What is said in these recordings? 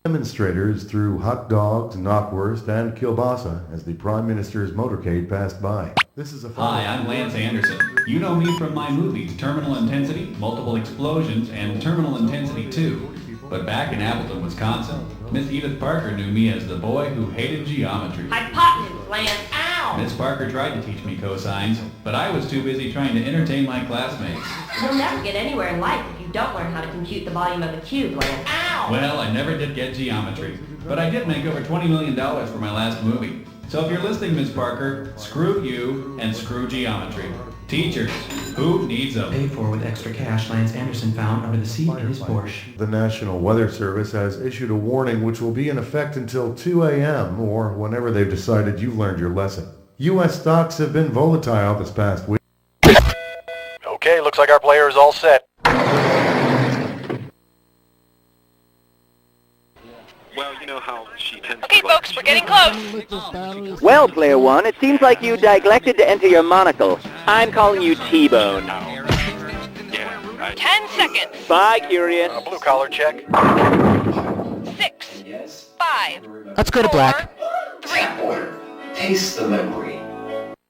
Demonstrators threw hot dogs, knockwurst, and kielbasa as the Prime Minister's motorcade passed by. This is a Hi, I'm Lance Anderson. You know me from my movies Terminal Intensity, Multiple Explosions, and Terminal Intensity 2. But back in Appleton, Wisconsin, Miss Edith Parker knew me as the boy who hated geometry. Hypotenuse, Lance. Ow! Miss Parker tried to teach me cosines, but I was too busy trying to entertain my classmates. You'll never get anywhere in life if you don't learn how to compute the volume of a cube, Lance. Ow! Well, I never did get geometry, but I did make over $20 million for my last movie. So if you're listening, Miss Parker, screw you and screw geometry. Teachers, who needs them? Paid for with extra cash Lance Anderson found under the seat in his Porsche. The National Weather Service has issued a warning which will be in effect until 2 a.m. or whenever they've decided you've learned your lesson. U.S. stocks have been volatile this past week. Okay, looks like our player is all set. Well, you know how she tends Okay, to like folks, we're getting close. Well, Player One, it seems like you neglected to enter your monocle. I'm calling you T-Bone. Yeah, 10 seconds. Bye, Curious. Blue collar check. 6, 5, Let's go to black. 3. Taste the memory.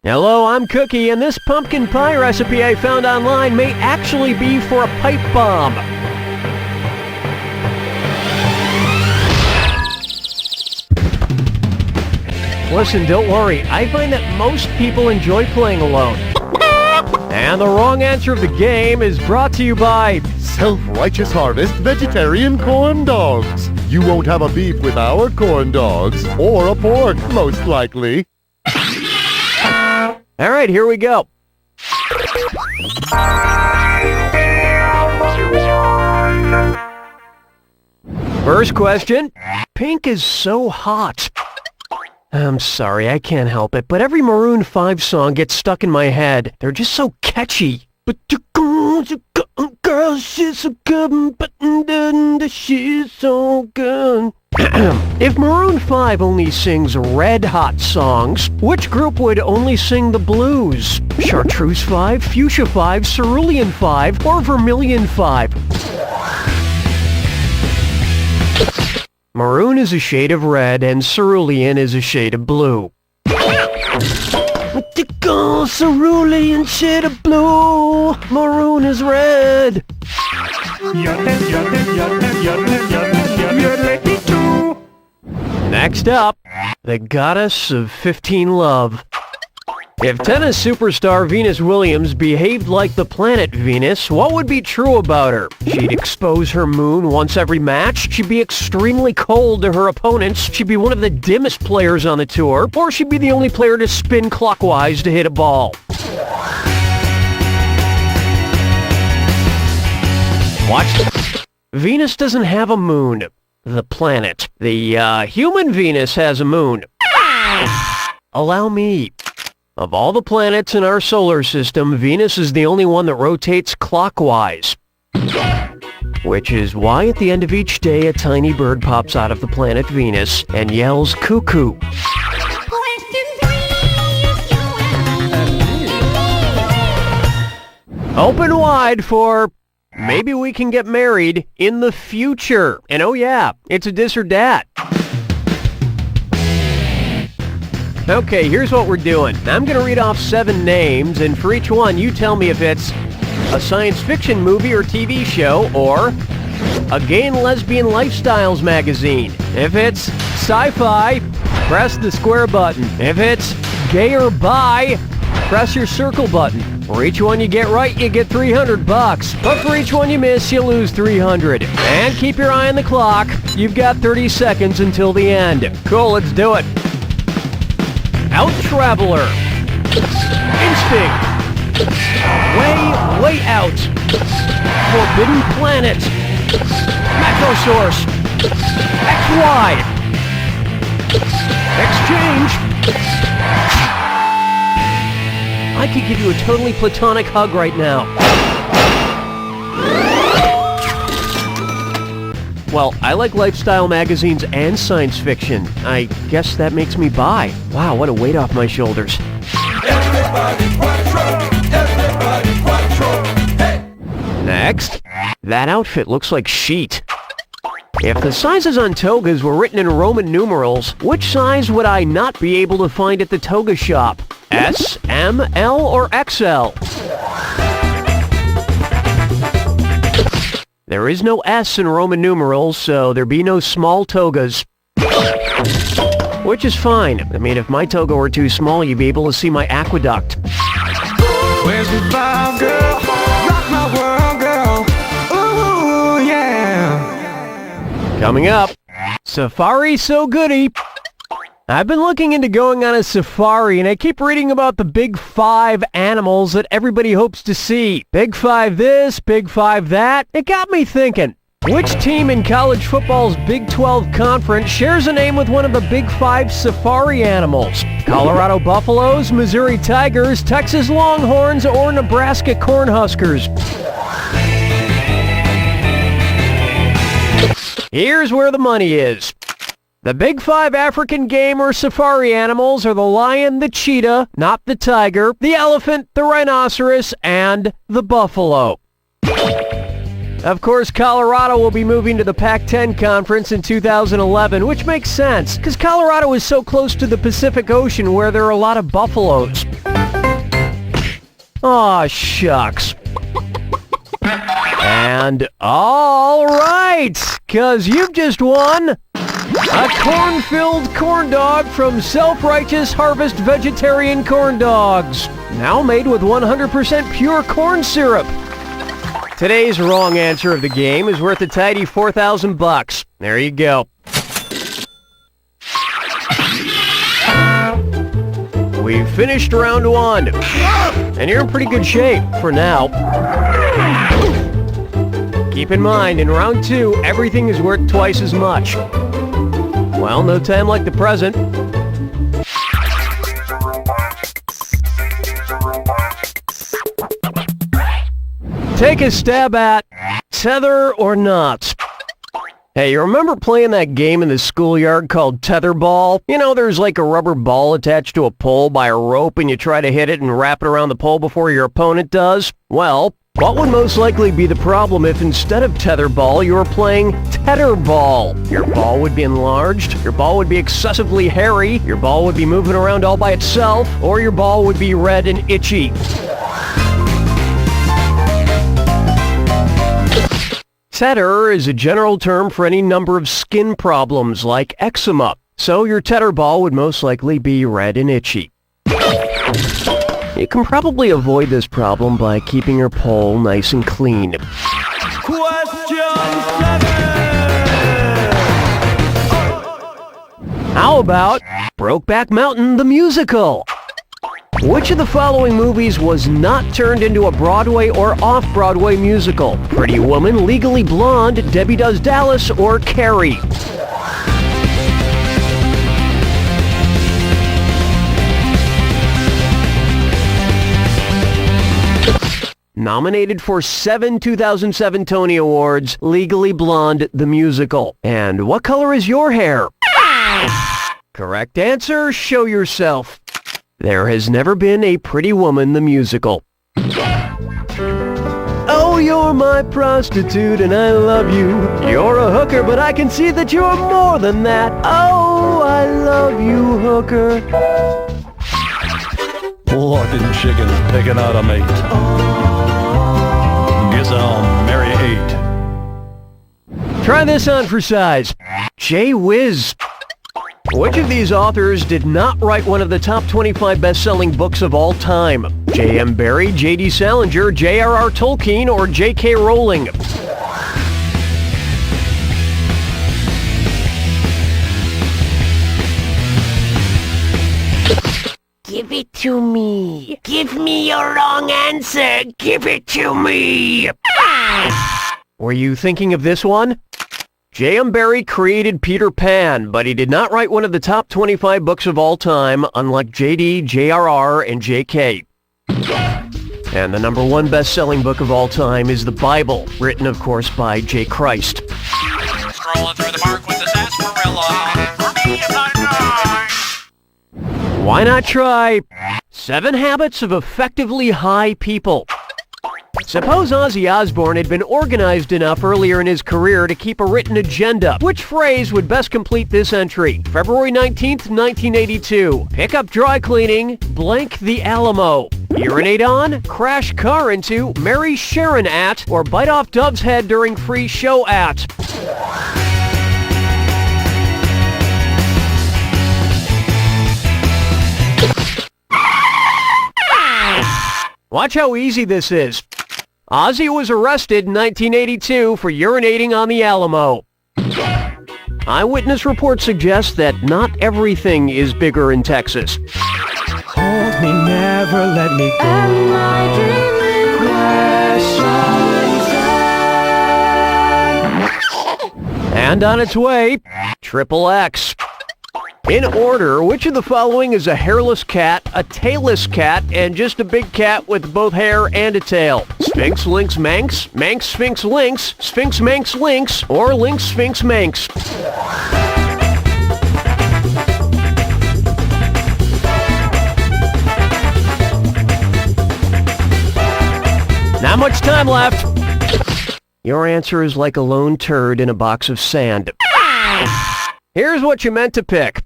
Hello, I'm Cookie, and this pumpkin pie recipe I found online may actually be for a pipe bomb. Listen, don't worry. I find that most people enjoy playing alone. And the wrong answer of the game is brought to you by Self-Righteous Harvest Vegetarian Corn Dogs. You won't have a beef with our corn dogs, or a pork, most likely. All right, here we go. First question. Pink is so hot. I'm sorry, I can't help it, but every Maroon 5 song gets stuck in my head. They're just so catchy. But the girl, she's so good, but she's so good. If Maroon 5 only sings red hot songs, which group would only sing the blues? Chartreuse 5, Fuchsia 5, Cerulean 5, or Vermilion 5? Maroon is a shade of red and cerulean is a shade of blue. Cerulean shade of blue, maroon is red. Next up, the goddess of 15 love. If tennis superstar Venus Williams behaved like the planet Venus, what would be true about her? She'd expose her moon once every match, she'd be extremely cold to her opponents, she'd be one of the dimmest players on the tour, or she'd be the only player to spin clockwise to hit a ball. What? Venus doesn't have a moon. The planet. The human Venus has a moon. Allow me. Of all the planets in our solar system, Venus is the only one that rotates clockwise. Which is why at the end of each day a tiny bird pops out of the planet Venus and yells cuckoo. Open wide for maybe we can get married in the future. And oh yeah, it's a dis or dat. Okay, here's what we're doing. I'm going to read off 7 names, and for each one, you tell me if it's a science fiction movie or TV show, or a gay and lesbian lifestyles magazine. If it's sci-fi, press the square button. If it's gay or bi, press your circle button. For each one you get right, you get $300. But for each one you miss, you lose $300. And keep your eye on the clock. You've got 30 seconds until the end. Cool, let's do it. Out Traveler. Instinct. Way out. Forbidden Planet. Macrosource. XY. Exchange. I could give you a totally platonic hug right now. Well, I like lifestyle magazines and science fiction. I guess that makes me bi. Wow, what a weight off my shoulders. Next, that outfit looks like sheet. If the sizes on togas were written in Roman numerals, which size would I not be able to find at the toga shop? S, M, L, or XL? There is no S in Roman numerals, so there be no small togas. Which is fine. I mean, if my toga were too small, you'd be able to see my aqueduct. Where's the vibe, girl? Rock my world, girl. Ooh, yeah. Coming up, Safari So Goody. I've been looking into going on a safari, and I keep reading about the big 5 animals that everybody hopes to see. Big 5 this, big 5 that. It got me thinking. Which team in college football's Big 12 conference shares a name with one of the Big 5 safari animals? Colorado Buffaloes, Missouri Tigers, Texas Longhorns, or Nebraska Cornhuskers? Here's where the money is. The Big 5 African game or safari animals are the lion, the cheetah, not the tiger, the elephant, the rhinoceros, and the buffalo. Of course, Colorado will be moving to the Pac-10 conference in 2011, which makes sense, because Colorado is so close to the Pacific Ocean where there are a lot of buffaloes. Aw, shucks. And all right, because you've just won a corn-filled corn dog from Self-Righteous Harvest Vegetarian Corn Dogs, now made with 100% pure corn syrup. Today's wrong answer of the game is worth a tidy $4,000. There you go. We've finished round 1, and you're in pretty good shape for now. Keep in mind, in round 2, everything is worth twice as much. Well, no time like the present. Take a stab at tether or not. Hey, you remember playing that game in the schoolyard called tetherball? You know, there's like a rubber ball attached to a pole by a rope and you try to hit it and wrap it around the pole before your opponent does? Well, what would most likely be the problem if instead of tetherball you were playing tetherball? Your ball would be enlarged, your ball would be excessively hairy, your ball would be moving around all by itself, or your ball would be red and itchy. Tether is a general term for any number of skin problems like eczema, so your tether ball would most likely be red and itchy. You can probably avoid this problem by keeping your pole nice and clean. Question 7. How about Brokeback Mountain the musical? Which of the following movies was not turned into a Broadway or off-Broadway musical? Pretty Woman, Legally Blonde, Debbie Does Dallas, or Carrie? Nominated for 7 2007 Tony Awards, Legally Blonde the musical. And what color is your hair? Correct answer, show yourself. There has never been a Pretty Woman the musical. Oh, you're my prostitute and I love you. You're a hooker, but I can see that you're more than that. Oh, I love you, hooker. Plucking chickens, picking out a mate. Guess I'll marry 8. Try this on for size. Jay Whiz. Which of these authors did not write one of the top 25 best-selling books of all time? J.M. Barrie, J.D. Salinger, J.R.R. Tolkien, or J.K. Rowling? Give it to me. Give me your wrong answer. Give it to me. Were you thinking of this one? J.M. Barrie created Peter Pan, but he did not write one of the top 25 books of all time, unlike J.D., J.R.R., and J.K. And the number 1 best-selling book of all time is the Bible, written, of course, by J. Christ. Scrolling through the mark with the sarsaparilla. For me, it's not Why not try 7 Habits of Effectively High People? Suppose Ozzy Osbourne had been organized enough earlier in his career to keep a written agenda. Which phrase would best complete this entry? February 19th, 1982. Pick up dry cleaning, blank the Alamo. Urinate on, crash car into, marry Sharon at, or bite off Dove's head during free show at. Watch how easy this is. Ozzy was arrested in 1982 for urinating on the Alamo. Eyewitness reports suggest that not everything is bigger in Texas. Hold me, never let me go. And my dream And on its way, Triple X. In order, which of the following is a hairless cat, a tailless cat, and just a big cat with both hair and a tail? Sphinx, Lynx, Manx, Manx, Sphinx, Lynx, Sphinx, Manx, Lynx, or Lynx, Sphinx, Manx? Not much time left. Your answer is like a lone turd in a box of sand. Here's what you meant to pick.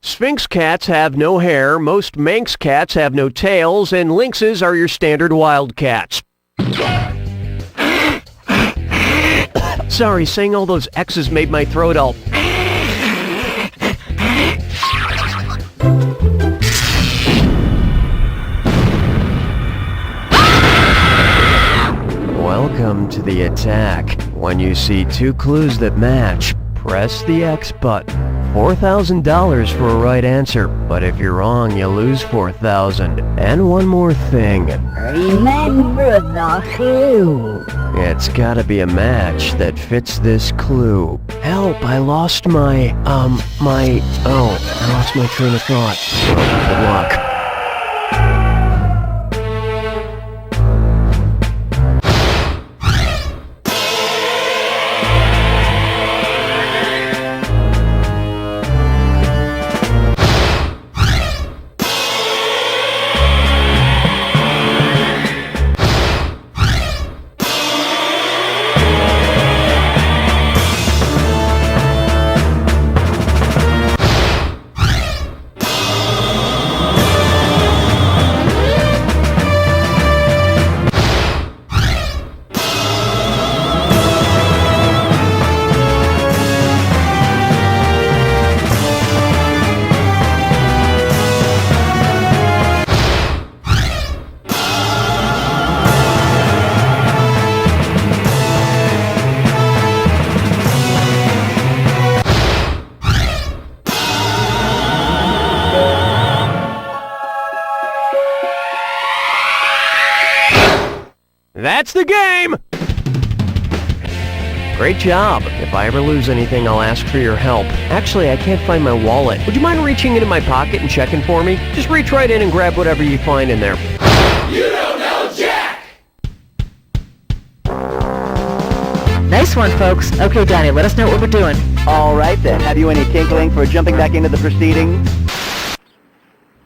Sphinx cats have no hair, most Manx cats have no tails, and lynxes are your standard wild cats. Sorry, saying all those X's made my throat all... Welcome to the attack. When you see two clues that match, press the X button. $4,000 for a right answer, but if you're wrong, you lose $4,000. And one more thing. Remember the clue. It's gotta be a match that fits this clue. Help, I lost I lost my train of thought. Well, good luck. That's the game! Great job. If I ever lose anything, I'll ask for your help. Actually, I can't find my wallet. Would you mind reaching into my pocket and checking for me? Just reach right in and grab whatever you find in there. You don't know Jack! Nice one, folks. Okay, Danny, let us know what we're doing. All right, then. Have you any tinkling for jumping back into the proceedings?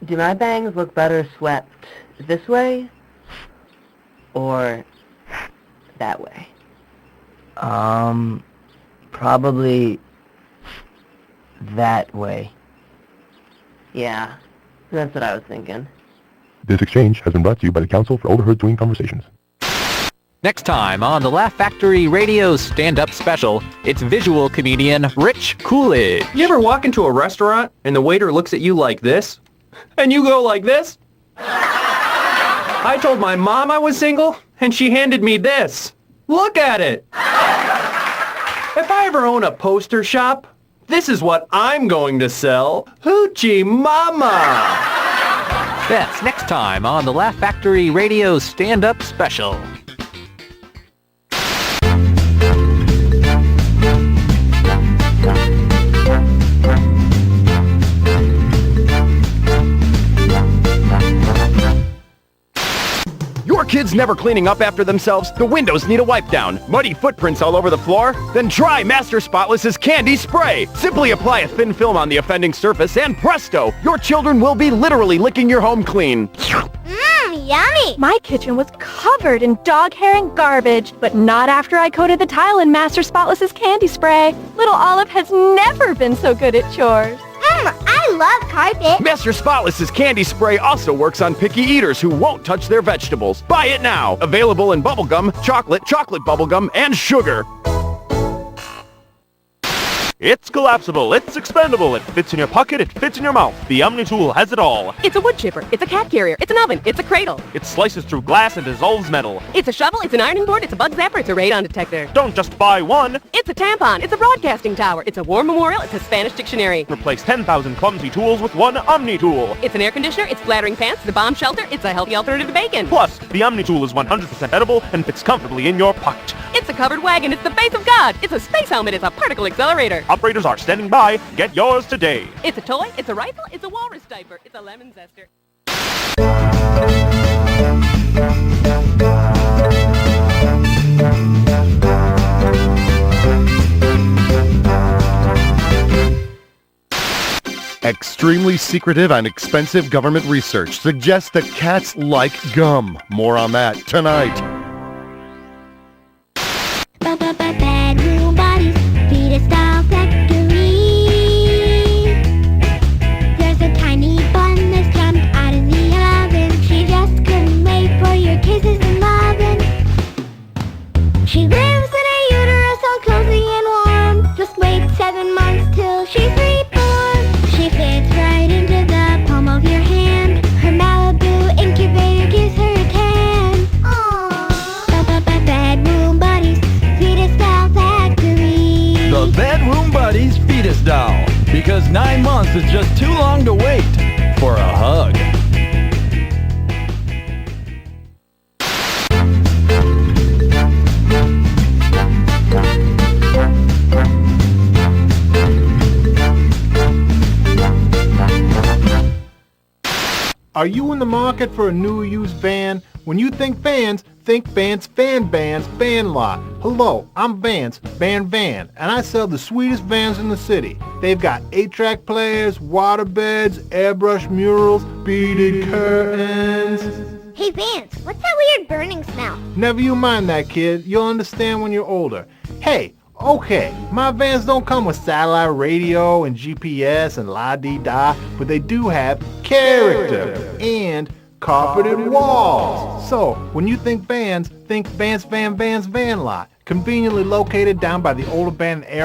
Do my bangs look better swept this way or that way? Probably that way. Yeah, that's what I was thinking. This exchange has been brought to you by the Council for Overheard Doing Conversations. Next time on the Laugh Factory Radio Stand-Up Special, it's visual comedian Rich Coolidge. You ever walk into a restaurant and the waiter looks at you like this? And you go like this? I told my mom I was single, and she handed me this. Look at it! If I ever own a poster shop, this is what I'm going to sell. Hoochie Mama! That's next time on the Laugh Factory Radio Stand-Up Special. Your kids never cleaning up after themselves? The windows need a wipe down. Muddy footprints all over the floor? Then try Master Spotless's Candy Spray. Simply apply a thin film on the offending surface and presto, your children will be literally licking your home clean. Mmm, yummy! My kitchen was covered in dog hair and garbage, but not after I coated the tile in Master Spotless's candy spray. Little Olive has never been so good at chores. I love carpet. Master Spotless's candy spray also works on picky eaters who won't touch their vegetables. Buy it now. Available in bubblegum, chocolate bubblegum, and sugar. It's collapsible, it's expandable, it fits in your pocket, it fits in your mouth. The Omni-Tool has it all. It's a wood chipper, it's a cat carrier, it's an oven, it's a cradle. It slices through glass and dissolves metal. It's a shovel, it's an ironing board, it's a bug zapper, it's a radon detector. Don't just buy one. It's a tampon, it's a broadcasting tower, it's a war memorial, it's a Spanish dictionary. Replace 10,000 clumsy tools with one Omni-Tool. It's an air conditioner, it's flattering pants, it's a bomb shelter, it's a healthy alternative to bacon. Plus, the Omni-Tool is 100% edible and fits comfortably in your pocket. It's a covered wagon, it's the face of God, it's a space helmet, it's a particle accelerator. Operators are standing by. Get yours today. It's a toy, it's a rifle, it's a walrus diaper, it's a lemon zester. Extremely secretive and expensive government research suggests that cats like gum. More on that tonight. Bedroom bodies, fetus style factory. There's a tiny bun that's jumped out of the oven. She just couldn't wait for your kisses and loving. She lives in a uterus all cozy and warm. Just wait 7 months till she's reborn. She fits right into the palm of your hand. Her Malibu incubator gives her a tan. Aww. Bedroom buddies, fetus doll factory. The Bedroom Buddies Fetus Doll. Because 9 months is just too long to wait for a hug. Are you in the market for a new or used van? When you think vans, think Vance Van Bands Van Lot. Hello, I'm Vance Van Van, and I sell the sweetest vans in the city. They've got 8-track players, water beds, airbrush murals, beaded curtains. Hey Vance, what's that weird burning smell? Never you mind that, kid. You'll understand when you're older. Hey, okay, my vans don't come with satellite radio and GPS and la-dee-da, but they do have character and carpeted walls. So, when you think vans, think Vance Van Van's Van Lot, conveniently located down by the old abandoned air